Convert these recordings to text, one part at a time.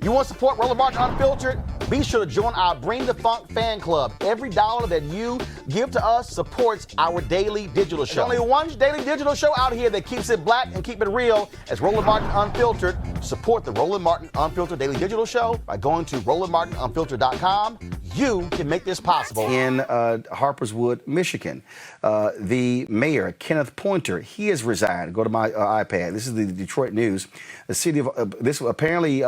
You want to support Roland Martin Unfiltered? Be sure to join our Bring the Funk fan club. Every dollar that you give to us supports our daily digital show. There's only one daily digital show out here that keeps it black and keep it real. As Roland Martin Unfiltered. Support the Roland Martin Unfiltered daily digital show by going to RolandMartinUnfiltered.com. You can make this possible. In Harper Woods, Michigan, the mayor, Kenneth Poynter, he has resigned. Go to my iPad. This is the Detroit News. The city of, this apparently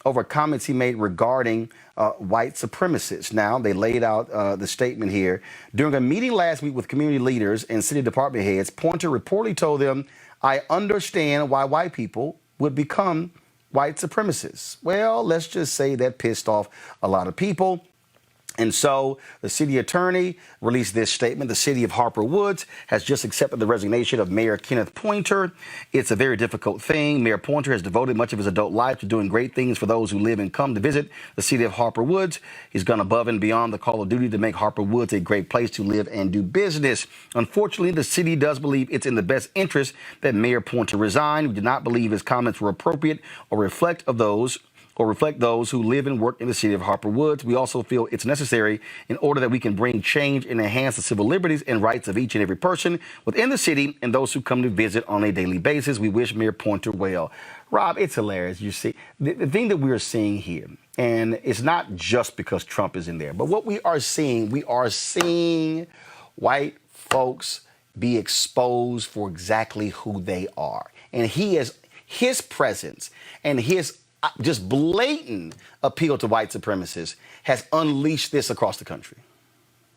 over comments he made regarding white supremacists. Now, they laid out the statement here. During a meeting last week with community leaders and city department heads, Poynter reportedly told them, "I understand why white people would become white supremacists." Well, let's just say that pissed off a lot of people. And so the city attorney released this statement. The city of Harper Woods has just accepted the resignation of Mayor Kenneth Poynter. It's a very difficult thing. Mayor Poynter has devoted much of his adult life to doing great things for those who live and come to visit the city of Harper Woods. He's gone above and beyond the call of duty to make Harper Woods a great place to live and do business. Unfortunately, the city does believe it's in the best interest that Mayor Poynter resign. We do not believe his comments were appropriate or reflect those who live and work in the city of Harper Woods. We also feel it's necessary in order that we can bring change and enhance the civil liberties and rights of each and every person within the city and those who come to visit on a daily basis. We wish Mayor Poynter well. Rob, it's hilarious. You see, the thing that we're seeing here, and it's not just because Trump is in there, but what we are seeing white folks be exposed for exactly who they are. And his presence and his just blatant appeal to white supremacists has unleashed this across the country.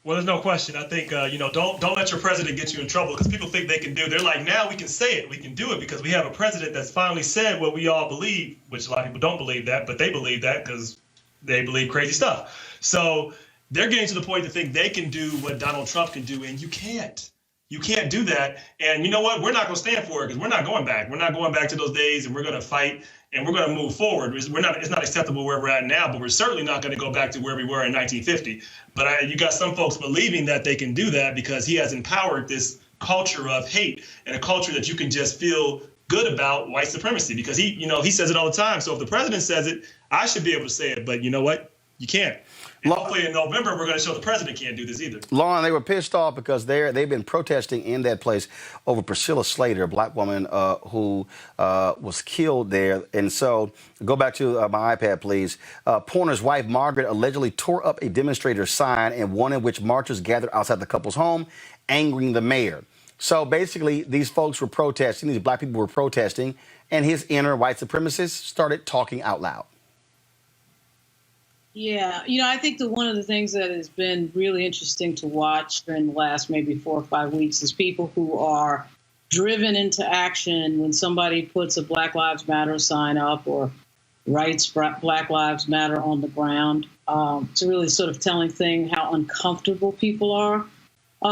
Well, there's no question. I think, don't let your president get you in trouble, because people think they can do. They're like, now we can say it. We can do it because we have a president that's finally said what we all believe, which a lot of people don't believe that, but they believe that because they believe crazy stuff. So they're getting to the point to think they can do what Donald Trump can do, and you can't. You can't do that. And you know what? We're not going to stand for it because we're not going back. We're not going back to those days, and we're going to fight and we're going to move forward. It's not acceptable where we're at now, but we're certainly not going to go back to where we were in 1950. But you got some folks believing that they can do that because he has empowered this culture of hate and a culture that you can just feel good about white supremacy because he says it all the time. So if the president says it, I should be able to say it. But you know what? You can't. And hopefully in November, we're going to show the president can't do this either. Lauren, they were pissed off because they've been protesting in that place over Priscilla Slater, a black woman who was killed there. And so go back to my iPad, please. Poynter's wife, Margaret, allegedly tore up a demonstrator sign and one in which marchers gathered outside the couple's home, angering the mayor. So basically, these folks were protesting, these black people were protesting, and his inner white supremacists started talking out loud. Yeah, I think that one of the things that has been really interesting to watch during the last maybe 4 or 5 weeks is people who are driven into action when somebody puts a Black Lives Matter sign up or writes Black Lives Matter on the ground. It's a really sort of telling thing how uncomfortable people are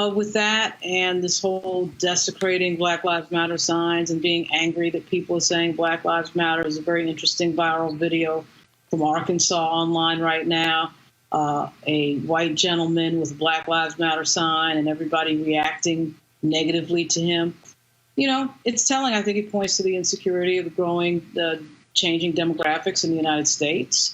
with that, and this whole desecrating Black Lives Matter signs and being angry that people are saying Black Lives Matter is a very interesting viral video from Arkansas online right now, a white gentleman with a Black Lives Matter sign and everybody reacting negatively to him. It's telling. I think it points to the insecurity of the changing demographics in the United States.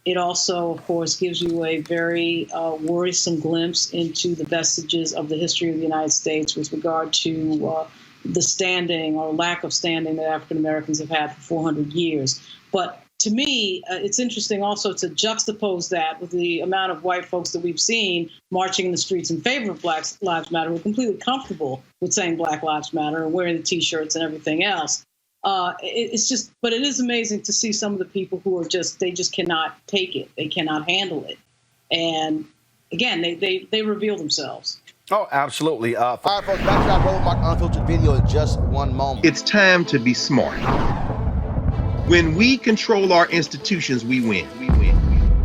It also, of course, gives you a very worrisome glimpse into the vestiges of the history of the United States with regard to the standing or lack of standing that African Americans have had for 400 years. But to me, it's interesting also to juxtapose that with the amount of white folks that we've seen marching in the streets in favor of Black Lives Matter who are completely comfortable with saying Black Lives Matter and wearing the T-shirts and everything else. But it is amazing to see some of the people who are they just cannot take it. They cannot handle it. And again, they reveal themselves. Oh, absolutely. All right, folks, back to our Roland Martin Unfiltered video in just one moment. It's time to be smart. When we control our institutions, we win.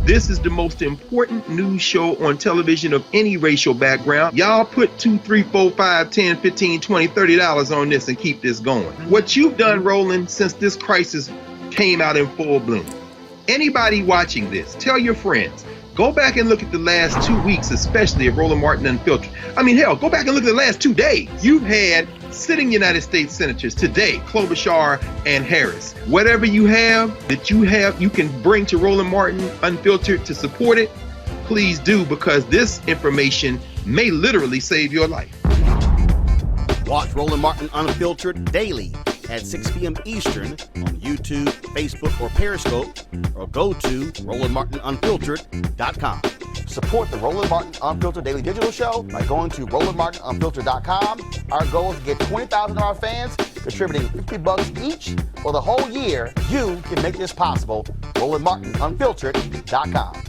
This is the most important news show on television of any racial background. Y'all put $2, $3, $4, $5, $10, $15, $20, $30 on this and keep this going. What you've done, Roland, since this crisis came out in full bloom. Anybody watching this, tell your friends, Go back and look at the last 2 weeks, especially of Roland Martin Unfiltered. I mean, hell, go back and look at the last 2 days. You've had sitting United States senators today, Klobuchar and Harris. Whatever you have, you can bring to Roland Martin Unfiltered to support it, please do, because this information may literally save your life. Watch Roland Martin Unfiltered daily at 6 p.m. Eastern on YouTube, Facebook, or Periscope, or go to RolandMartinUnfiltered.com. Support the Roland Martin Unfiltered Daily Digital Show by going to RolandMartinUnfiltered.com. Our goal is to get 20,000 of our fans contributing $50 each for the whole year. You can make this possible. RolandMartinUnfiltered.com.